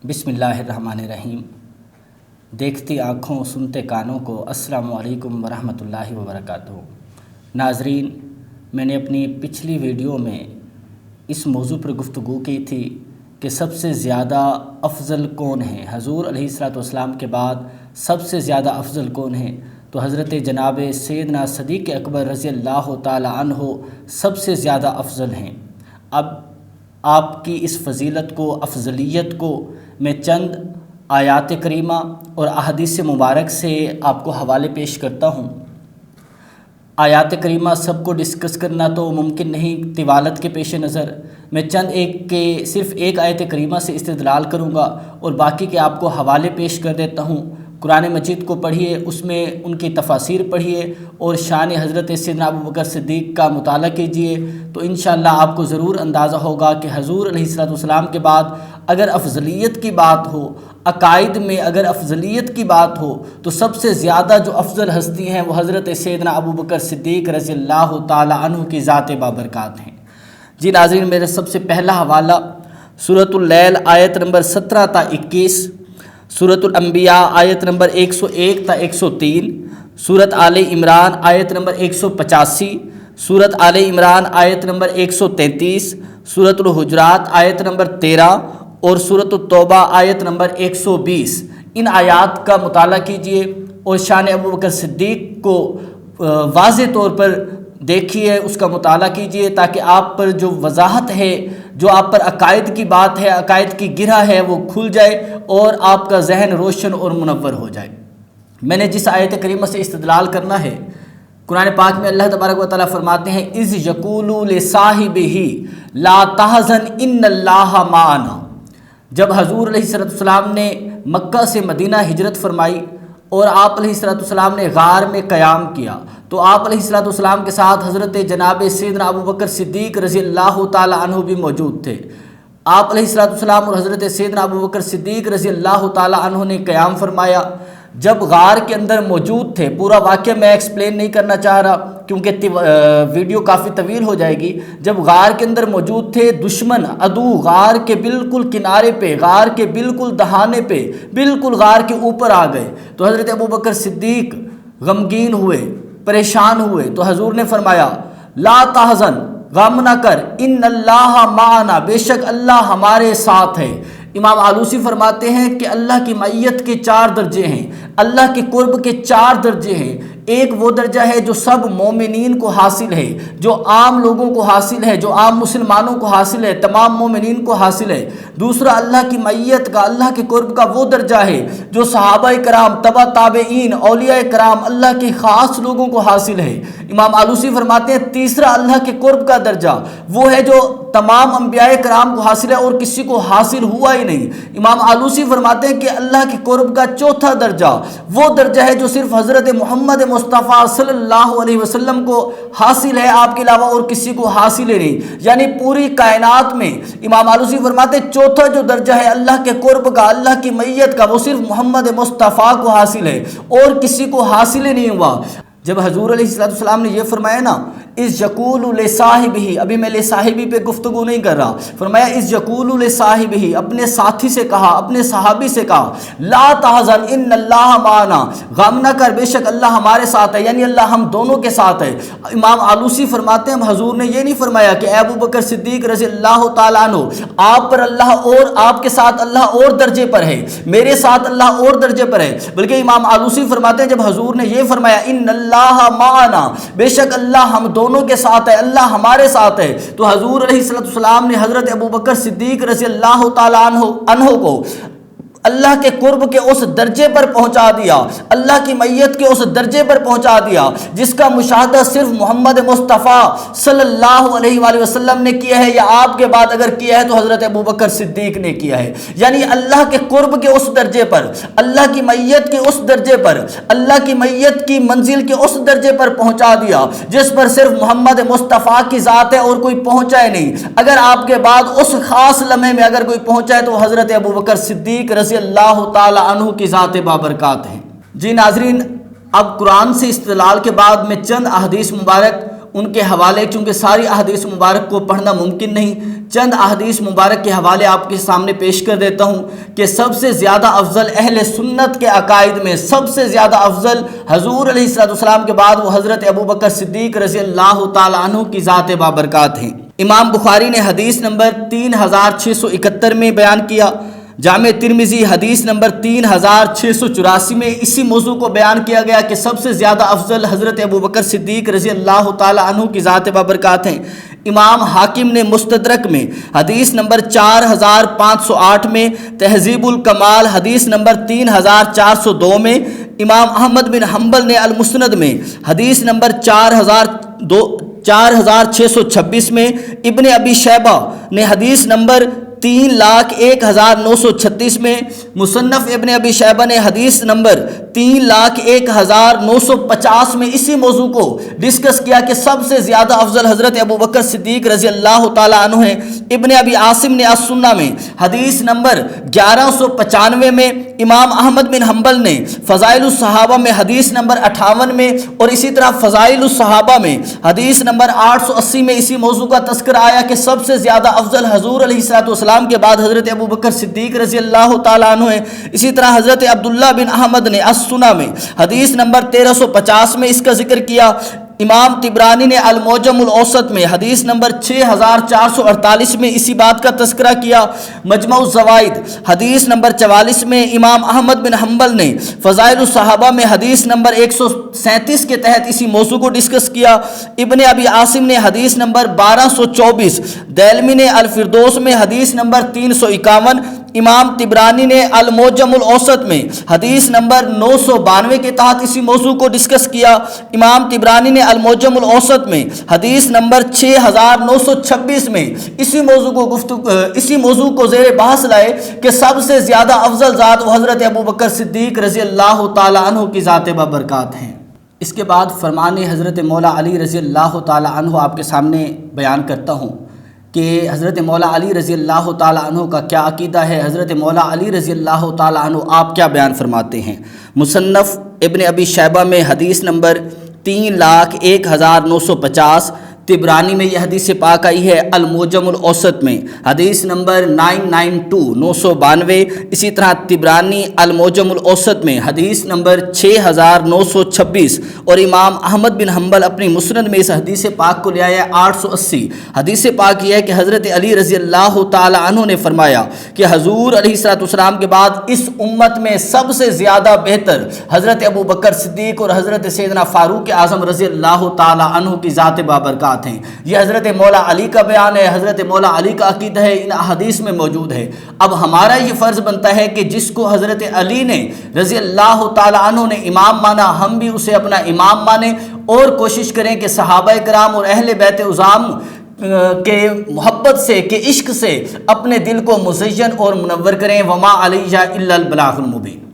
بسم اللہ الرحمن الرحیم۔ دیکھتی آنکھوں سنتے کانوں کو السلام علیکم ورحمۃ اللہ وبرکاتہ۔ ناظرین، میں نے اپنی پچھلی ویڈیو میں اس موضوع پر گفتگو کی تھی کہ سب سے زیادہ افضل کون ہیں، حضور علیہ الصلوۃ والسلام کے بعد سب سے زیادہ افضل کون ہیں؟ تو حضرت جناب سیدنا صدیق اکبر رضی اللہ تعالی عنہ سب سے زیادہ افضل ہیں۔ اب آپ کی اس فضیلت کو، افضلیت کو میں چند آیات کریمہ اور احادیث مبارک سے آپ کو حوالے پیش کرتا ہوں۔ آیات کریمہ سب کو ڈسکس کرنا تو ممکن نہیں طوالت کے پیش نظر، میں صرف ایک آیت کریمہ سے استدلال کروں گا اور باقی کے آپ کو حوالے پیش کر دیتا ہوں۔ قرآن مجید کو پڑھیے، اس میں ان کی تفاسیر پڑھیے اور شان حضرت سیدنا ابوبکر صدیق کا مطالعہ کیجیے، تو انشاءاللہ آپ کو ضرور اندازہ ہوگا کہ حضور علیہ الصلوۃ والسلام کے بعد اگر افضلیت کی بات ہو، عقائد میں اگر افضلیت کی بات ہو، تو سب سے زیادہ جو افضل ہستی ہیں وہ حضرت سیدنا ابوبکر صدیق رضی اللہ تعالی عنہ کی ذات بابرکات ہیں۔ جی ناظرین، میرا سب سے پہلا حوالہ سورۃ اللیل آیت نمبر 17 تا 21، سورۃ الانبیاء آیت نمبر 101 تا 103، سورۃ آل عمران آیت نمبر 185، سورۃ آل عمران آیت نمبر 133، سورۃ الحجرات آیت نمبر 13 اور سورۃ التوبہ آیت نمبر 120۔ ان آیات کا مطالعہ کیجیے اور شان ابوبکر صدیق کو واضح طور پر دیکھیے، اس کا مطالعہ کیجیے تاکہ آپ پر جو وضاحت ہے، جو آپ پر عقائد کی بات ہے، عقائد کی گرہ ہے، وہ کھل جائے اور آپ کا ذہن روشن اور منور ہو جائے۔ میں نے جس آیت کریمہ سے استدلال کرنا ہے، قرآن پاک میں اللہ تبارک و تعالیٰ فرماتے ہیں اذ یقول لصاحبہ لا تحزن ان اللہ معنا۔ جب حضور علیہ الصلوۃ والسلام نے مکہ سے مدینہ ہجرت فرمائی اور آپ علیہ الصلوۃ والسلام نے غار میں قیام کیا، تو آپ علیہ الصلوۃ والسلام کے ساتھ حضرت جناب سیدنا ابوبکر صدیق رضی اللہ تعالی عنہ بھی موجود تھے۔ آپ علیہ الصلوۃ والسلام اور حضرت سیدنا ابوبکر صدیق رضی اللہ تعالی عنہ نے قیام فرمایا۔ جب غار کے اندر موجود تھے، پورا واقعہ میں ایکسپلین نہیں کرنا چاہ رہا کیونکہ ویڈیو کافی طویل ہو جائے گی۔ جب غار کے اندر موجود تھے، دشمن عدو غار کے بالکل کنارے پہ، غار کے بالکل دہانے پہ، بالکل غار کے اوپر آ گئے، تو حضرت ابوبکر صدیق غمگین ہوئے، پریشان ہوئے، تو حضور نے فرمایا لا تحزن، غم نہ کر، ان اللہ معنا، بے شک اللہ ہمارے ساتھ ہے۔ امام آلوسی فرماتے ہیں کہ اللہ کی معیت کے 4 درجے ہیں، اللہ کے قرب کے 4 درجے ہیں۔ ایک وہ درجہ ہے جو سب مومنین کو حاصل ہے، جو عام لوگوں کو حاصل ہے، جو عام مسلمانوں کو حاصل ہے، تمام مومنین کو حاصل ہے۔ دوسرا اللہ کی معیت کا، اللہ کے قرب کا وہ درجہ ہے جو صحابہ کرام، تبع تابعین، اولیاء کرام، اللہ کے خاص لوگوں کو حاصل ہے۔ امام آلوسی فرماتے ہیں تیسرا اللہ کے قرب کا درجہ وہ ہے جو تمام انبیاء کرام کو حاصل ہے اور کسی کو حاصل ہوا ہی نہیں۔ امام آلوسی فرماتے ہیں کہ اللہ کے قرب کا چوتھا درجہ وہ درجہ ہے جو صرف حضرت محمد مصطفیٰ صلی اللہ علیہ وسلم کو حاصل ہے، آپ کے علاوہ اور کسی کو حاصل ہے نہیں۔ یعنی پوری کائنات میں امام آلوسی فرماتے ہیں چوتھا جو درجہ ہے اللہ کے قرب کا، اللہ کی معیت کا، وہ صرف محمد مصطفیٰ کو حاصل ہے اور کسی کو حاصل ہی نہیں ہوا۔ جب حضور علیہ الصلوۃ والسلام نے یہ فرمایا نا اذ یقول لصاحبہ، ابھی میں لصاحبہ پہ گفتگو نہیں کر رہا، فرمایا اذ یقول لصاحبہ، اپنے ساتھی سے کہا، اپنے صحابی سے کہا لا تحزن ان اللہ معنا، غم نہ کر، بے شک اللہ ہمارے ساتھ ہے، یعنی اللہ ہم دونوں کے ساتھ ہے۔ امام آلوسی فرماتے ہیں حضور نے یہ نہیں فرمایا کہ اے ابوبکر صدیق رضی اللہ تعالیٰ عنہ آپ پر اللہ اور آپ کے ساتھ اللہ اور درجے پر ہے، میرے ساتھ اللہ اور درجے پر ہے، بلکہ امام آلوسی فرماتے ہیں جب حضور نے یہ فرمایا ان اللہ معنا، بے شک اللہ ہم دونوں کے ساتھ ہے، اللہ ہمارے ساتھ ہے، تو حضور علیہ الصلوۃ والسلام نے حضرت ابوبکر صدیق رضی اللہ تعالیٰ عنہ کو اللہ کے قرب کے اس درجے پر پہنچا دیا، اللہ کی معیت کے اس درجے پر پہنچا دیا جس کا مشاہدہ صرف محمد مصطفیٰ صلی اللہ علیہ وآلہ وسلم نے کیا ہے، یا آپ کے بعد اگر کیا ہے تو حضرت ابوبکر صدیق نے کیا ہے۔ یعنی اللہ کے قرب کے اس درجے پر، اللہ کی معیت کے اس درجے پر، اللہ کی معیت کی منزل کے اس درجے پر پہنچا دیا جس پر صرف محمد مصطفیٰ کی ذات ہے اور کوئی پہنچا ہے نہیں۔ اگر آپ کے بعد اس خاص لمحے میں اگر کوئی پہنچا ہے تو حضرت ابوبکر صدیق رضی اللہ تعالی عنہ کی ذات بابرکات ہیں۔ جی ناظرین، اب قرآن سے استدلال کے بعد میں چند احادیث مبارک ان کے حوالے، چونکہ ساری احادیث مبارک کو پڑھنا ممکن نہیں، چند احادیث مبارک کے حوالے آپ کے سامنے پیش کر دیتا ہوں کہ سب سے زیادہ افضل اہل سنت کے عقائد میں سب سے زیادہ افضل حضور علیہ السلام کے بعد وہ حضرت ابوبکر صدیق رضی اللہ تعالی عنہ کی ذات بابرکات ہیں۔ امام بخاری نے حدیث نمبر 3671 میں بیان کیا، جامع ترمذی حدیث نمبر 3684 میں اسی موضوع کو بیان کیا گیا کہ سب سے زیادہ افضل حضرت ابوبکر صدیق رضی اللہ تعالی عنہ کی ذات بابرکات ہیں۔ امام حاکم نے مستدرک میں حدیث نمبر 4508 میں، تہذیب الکمال حدیث نمبر 3402 میں، امام احمد بن حنبل نے المسند میں حدیث نمبر 4626 میں، ابن ابی شیبہ نے حدیث نمبر 3,01,936 میں، مصنف ابن ابی شیبہ نے حدیث نمبر 3,01,950 میں اسی موضوع کو ڈسکس کیا کہ سب سے زیادہ افضل حضرت ابوبکر صدیق رضی اللہ تعالی عنہ ہیں۔ ابن ابی عاصم نے السنہ میں حدیث نمبر 1195 میں، امام احمد بن حنبل نے فضائل الصحابہ میں حدیث نمبر 58 میں، اور اسی طرح فضائل الصحابہ میں حدیث نمبر 880 میں اسی موضوع کا تذکرہ آیا کہ سب سے زیادہ افضل حضور علیہ السلام کے بعد حضرت ابوبکر صدیق رضی اللہ تعالیٰ عنہ ہیں۔ اسی طرح حضرت عبداللہ بن احمد نے السنہ میں حدیث نمبر 1350 میں اس کا ذکر کیا۔ امام طبرانی نے المعجم الاوسط میں حدیث نمبر 6448 میں اسی بات کا تذکرہ کیا۔ مجمع الزوائد حدیث نمبر 44 میں امام احمد بن حنبل نے فضائل الصحابہ میں حدیث نمبر 137 کے تحت اسی موضوع کو ڈسکس کیا۔ ابن ابی عاصم نے حدیث نمبر 1224، دیلمی نے الفردوس میں حدیث نمبر 351، امام طبرانی نے المعجم الاوسط میں حدیث نمبر 992 کے تحت اسی موضوع کو ڈسکس کیا۔ امام طبرانی نے المعجم الاوسط میں حدیث نمبر 6926 میں اسی موضوع کو زیر بحث لائے کہ سب سے زیادہ افضل ذات وہ حضرت ابوبکر صدیق رضی اللہ تعالی عنہ کی ذات بابرکات ہیں۔ اس کے بعد فرمان حضرت مولا علی رضی اللہ تعالی عنہ آپ کے سامنے بیان کرتا ہوں کہ حضرت مولا علی رضی اللہ تعالی عنہ کا کیا عقیدہ ہے، حضرت مولا علی رضی اللہ تعالی عنہ آپ کیا بیان فرماتے ہیں۔ مصنف ابن ابی شیبہ میں حدیث نمبر 3,01,950، طبرانی میں یہ حدیث پاک آئی ہے المعجم الاوسط میں حدیث نمبر 992، اسی طرح طبرانی المعجم الاوسط میں حدیث نمبر 6926، اور امام احمد بن حنبل اپنی مسند میں اس حدیث پاک کو لے آیا 880۔ حدیث پاک یہ ہے کہ حضرت علی رضی اللہ تعالی عنہ نے فرمایا کہ حضور علیہ السلام کے بعد اس امت میں سب سے زیادہ بہتر حضرت ابوبکر صدیق اور حضرت سیدنا فاروق اعظم رضی اللہ تعالی عنہ کی ذات بابرکات ہیں۔ یہ حضرت مولا علی کا بیان ہے، حضرت مولا علی کا عقیدہ ہے، ان احادیث میں موجود ہے۔ اب ہمارا یہ فرض بنتا ہے کہ جس کو حضرت علی نے رضی اللہ تعالی عنہ نے امام مانا، ہم بھی اسے اپنا امام مانیں اور کوشش کریں کہ صحابہ کرام اور اہل بیت عظام کے محبت سے، کے عشق سے اپنے دل کو مزین اور منور کریں۔ وما علیہ الا البلاغ المبین۔